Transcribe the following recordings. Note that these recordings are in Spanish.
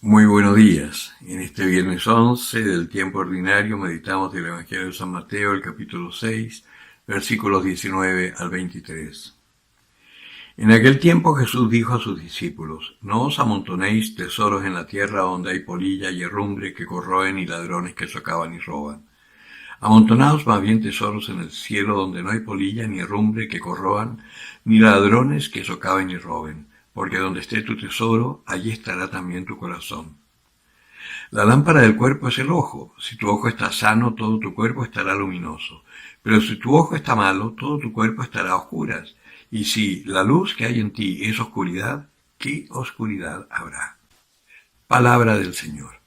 Muy buenos días. En este viernes 11 del tiempo ordinario meditamos del Evangelio de San Mateo, el capítulo 6, versículos 19 al 23. En aquel tiempo Jesús dijo a sus discípulos: No os amontonéis tesoros en la tierra donde hay polilla y herrumbre que corroen y ladrones que socavan y roban. Amontonaos más bien tesoros en el cielo donde no hay polilla ni herrumbre que corroan, ni ladrones que socaven y roben, porque donde esté tu tesoro, allí estará también tu corazón. La lámpara del cuerpo es el ojo. Si tu ojo está sano, todo tu cuerpo estará luminoso. Pero si tu ojo está malo, todo tu cuerpo estará a oscuras. Y si la luz que hay en ti es oscuridad, ¿qué oscuridad habrá? Palabra del Señor.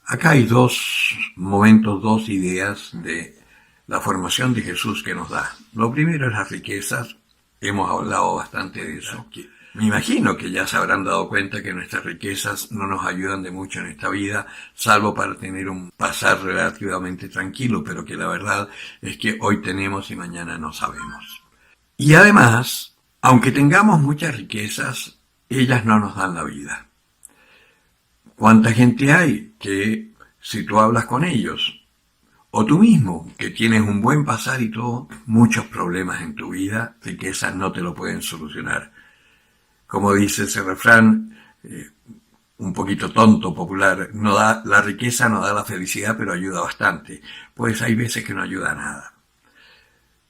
Acá hay dos momentos, dos ideas de la formación de Jesús que nos da. Lo primero es las riquezas. Hemos hablado bastante de eso. Me imagino que ya se habrán dado cuenta que nuestras riquezas no nos ayudan de mucho en esta vida, salvo para tener un pasar relativamente tranquilo, pero que la verdad es que hoy tenemos y mañana no sabemos. Y además, aunque tengamos muchas riquezas, ellas no nos dan la vida. ¿Cuánta gente hay que, si tú hablas con ellos, o tú mismo, que tienes un buen pasar y todo, muchos problemas en tu vida, riquezas no te lo pueden solucionar? Como dice ese refrán, un poquito tonto, popular, la riqueza no da la felicidad, pero ayuda bastante. Pues hay veces que no ayuda a nada.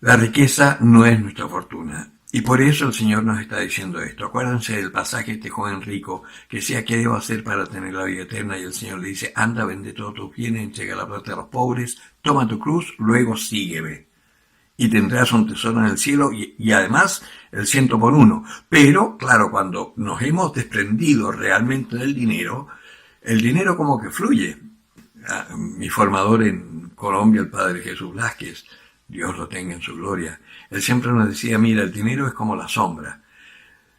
La riqueza no es nuestra fortuna. Y por eso el Señor nos está diciendo esto. Acuérdense del pasaje de este joven rico que decía: ¿qué debo hacer para tener la vida eterna? Y el Señor le dice: anda, vende todos tus bienes, entrega la plata a los pobres, toma tu cruz, luego sígueme. Y tendrás un tesoro en el cielo y además el 100 por 1. Pero, claro, cuando nos hemos desprendido realmente del dinero, el dinero como que fluye. Mi formador en Colombia, el padre Jesús Vázquez, Dios lo tenga en su gloria, él siempre nos decía: mira, el dinero es como la sombra.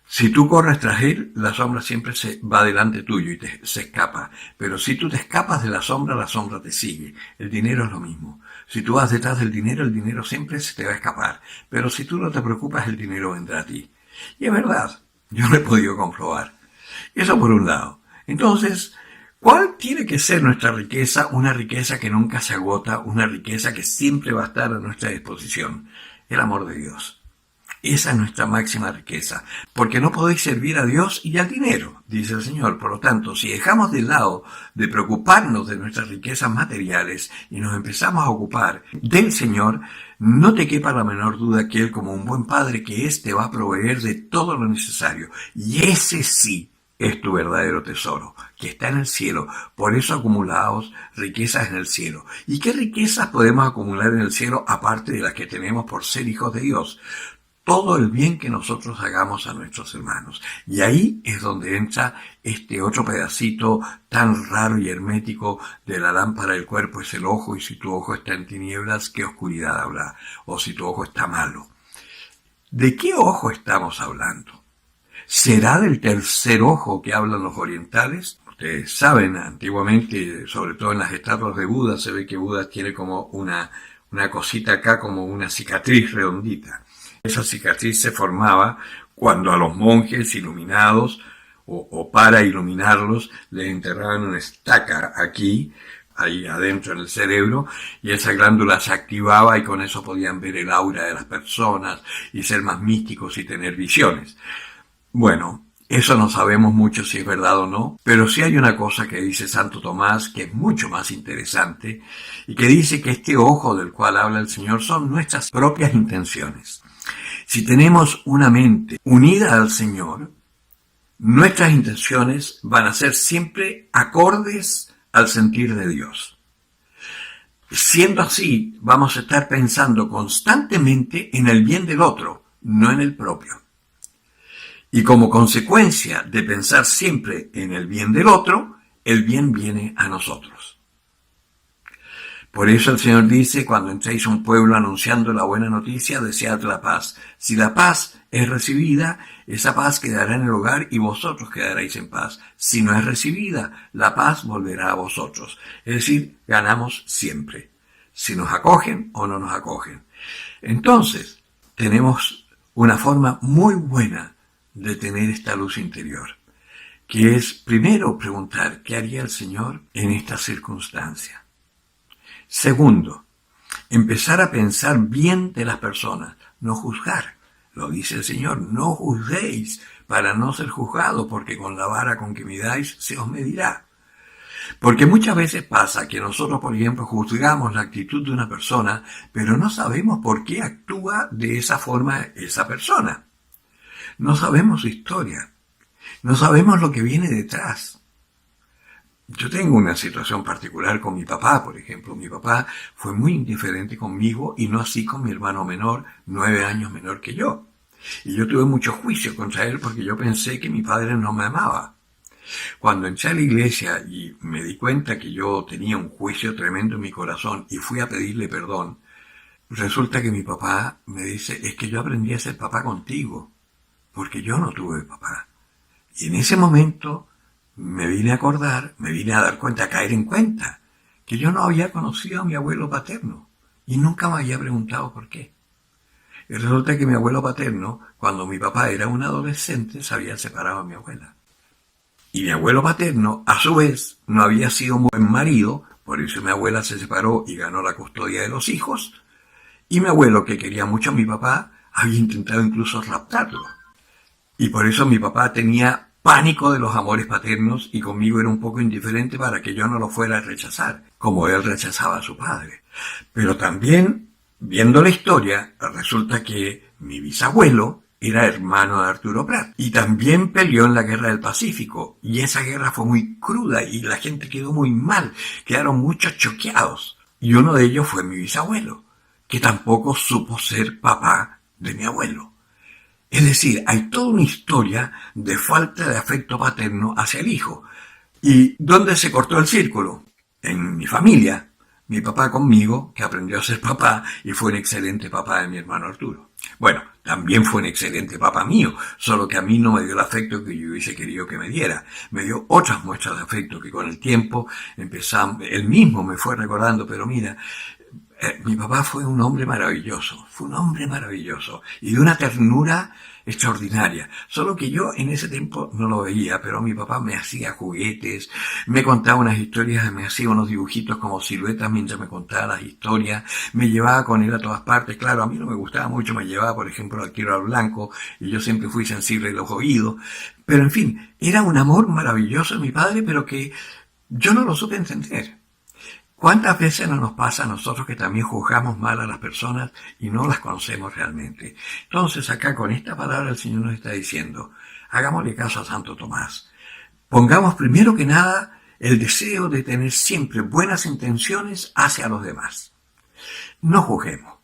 Si tú corres tras él, la sombra siempre se va delante tuyo y se escapa. Pero si tú te escapas de la sombra te sigue. El dinero es lo mismo. Si tú vas detrás del dinero, el dinero siempre se te va a escapar. Pero si tú no te preocupas, el dinero vendrá a ti. Y es verdad, yo lo he podido comprobar. Eso por un lado. Entonces, ¿cuál tiene que ser nuestra riqueza? Una riqueza que nunca se agota, una riqueza que siempre va a estar a nuestra disposición. El amor de Dios. Esa es nuestra máxima riqueza, porque no podéis servir a Dios y al dinero, dice el Señor. Por lo tanto, si dejamos de lado de preocuparnos de nuestras riquezas materiales y nos empezamos a ocupar del Señor, no te quepa la menor duda que Él, como un buen padre que es, te va a proveer de todo lo necesario. Y ese sí es tu verdadero tesoro, que está en el cielo. Por eso acumulaos riquezas en el cielo. ¿Y qué riquezas podemos acumular en el cielo aparte de las que tenemos por ser hijos de Dios? Todo el bien que nosotros hagamos a nuestros hermanos. Y ahí es donde entra este otro pedacito tan raro y hermético de la lámpara del cuerpo es el ojo, y si tu ojo está en tinieblas, ¿qué oscuridad habrá? O si tu ojo está malo. ¿De qué ojo estamos hablando? ¿Será del tercer ojo que hablan los orientales? Ustedes saben, antiguamente, sobre todo en las estatuas de Buda, se ve que Buda tiene como una cosita acá, como una cicatriz redondita. Esa cicatriz se formaba cuando a los monjes iluminados o para iluminarlos les enterraban una estaca aquí, ahí adentro en el cerebro, y esa glándula se activaba y con eso podían ver el aura de las personas y ser más místicos y tener visiones. Bueno, eso no sabemos mucho si es verdad o no, pero sí hay una cosa que dice Santo Tomás que es mucho más interesante y que dice que este ojo del cual habla el Señor son nuestras propias intenciones. Si tenemos una mente unida al Señor, nuestras intenciones van a ser siempre acordes al sentir de Dios. Siendo así, vamos a estar pensando constantemente en el bien del otro, no en el propio. Y como consecuencia de pensar siempre en el bien del otro, el bien viene a nosotros. Por eso el Señor dice: cuando entréis a un pueblo anunciando la buena noticia, desead la paz. Si la paz es recibida, esa paz quedará en el hogar y vosotros quedaréis en paz. Si no es recibida, la paz volverá a vosotros. Es decir, ganamos siempre, si nos acogen o no nos acogen. Entonces, tenemos una forma muy buena de tener esta luz interior. que es primero preguntar qué haría el Señor en esta circunstancia. Segundo, empezar a pensar bien de las personas, no juzgar. Lo dice el Señor, no juzguéis para no ser juzgados, porque con la vara con que midáis se os medirá. Porque muchas veces pasa que nosotros, por ejemplo, juzgamos la actitud de una persona, pero no sabemos por qué actúa de esa forma esa persona. No sabemos su historia, no sabemos lo que viene detrás. Yo tengo una situación particular con mi papá, por ejemplo. Mi papá fue muy indiferente conmigo y no así con mi hermano menor, 9 años menor que yo. Y yo tuve mucho juicio contra él porque yo pensé que mi padre no me amaba. Cuando entré a la iglesia y me di cuenta que yo tenía un juicio tremendo en mi corazón y fui a pedirle perdón, resulta que mi papá me dice, es que yo aprendí a ser papá contigo, porque yo no tuve papá. Y en ese momento me vine a acordar, me vine a dar cuenta, a caer en cuenta, que yo no había conocido a mi abuelo paterno y nunca me había preguntado por qué. Y resulta que mi abuelo paterno, cuando mi papá era un adolescente, se había separado de mi abuela. Y mi abuelo paterno, a su vez, no había sido un buen marido, por eso mi abuela se separó y ganó la custodia de los hijos, y mi abuelo, que quería mucho a mi papá, había intentado incluso raptarlo. Y por eso mi papá tenía pánico de los amores paternos y conmigo era un poco indiferente para que yo no lo fuera a rechazar, como él rechazaba a su padre. Pero también, viendo la historia, resulta que mi bisabuelo era hermano de Arturo Prat y también peleó en la Guerra del Pacífico y esa guerra fue muy cruda y la gente quedó muy mal, quedaron muchos choqueados y uno de ellos fue mi bisabuelo, que tampoco supo ser papá de mi abuelo. Es decir, hay toda una historia de falta de afecto paterno hacia el hijo. ¿Y dónde se cortó el círculo? En mi familia. Mi papá conmigo, que aprendió a ser papá y fue un excelente papá de mi hermano Arturo. Bueno, también fue un excelente papá mío, solo que a mí no me dio el afecto que yo hubiese querido que me diera. Me dio otras muestras de afecto que con el tiempo empezamos, él mismo me fue recordando, pero mira, mi papá fue un hombre maravilloso y de una ternura extraordinaria. Solo que yo en ese tiempo no lo veía, pero mi papá me hacía juguetes, me contaba unas historias, me hacía unos dibujitos como siluetas mientras me contaba las historias, me llevaba con él a todas partes. Claro, a mí no me gustaba mucho, me llevaba por ejemplo al Quiero al Blanco y yo siempre fui sensible de los oídos, pero en fin, era un amor maravilloso de mi padre, pero que yo no lo supe entender. ¿Cuántas veces no nos pasa a nosotros que también juzgamos mal a las personas y no las conocemos realmente? Entonces acá con esta palabra el Señor nos está diciendo, hagámosle caso a Santo Tomás. Pongamos primero que nada el deseo de tener siempre buenas intenciones hacia los demás. No juzguemos.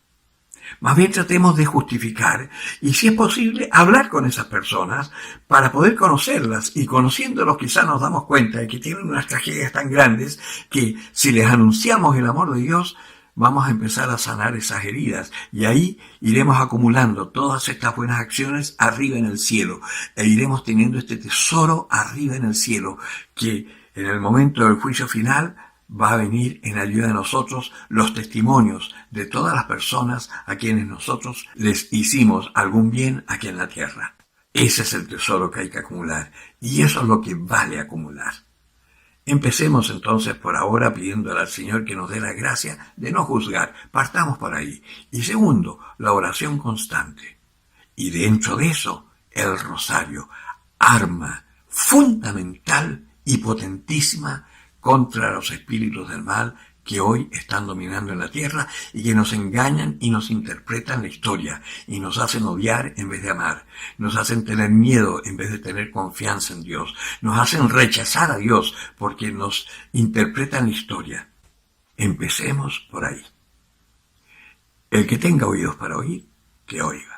Más bien tratemos de justificar y, si es posible, hablar con esas personas para poder conocerlas y conociéndolos quizás nos damos cuenta de que tienen unas tragedias tan grandes que si les anunciamos el amor de Dios vamos a empezar a sanar esas heridas y ahí iremos acumulando todas estas buenas acciones arriba en el cielo e iremos teniendo este tesoro arriba en el cielo que en el momento del juicio final va a venir en ayuda de nosotros los testimonios de todas las personas a quienes nosotros les hicimos algún bien aquí en la tierra. Ese es el tesoro que hay que acumular y eso es lo que vale acumular. Empecemos entonces por ahora pidiéndole al Señor que nos dé la gracia de no juzgar. Partamos por ahí. Y segundo, la oración constante. Y dentro de eso, el rosario, arma fundamental y potentísima contra los espíritus del mal que hoy están dominando en la tierra y que nos engañan y nos interpretan la historia y nos hacen odiar en vez de amar, nos hacen tener miedo en vez de tener confianza en Dios, nos hacen rechazar a Dios porque nos interpretan la historia. Empecemos por ahí. El que tenga oídos para oír, que oiga.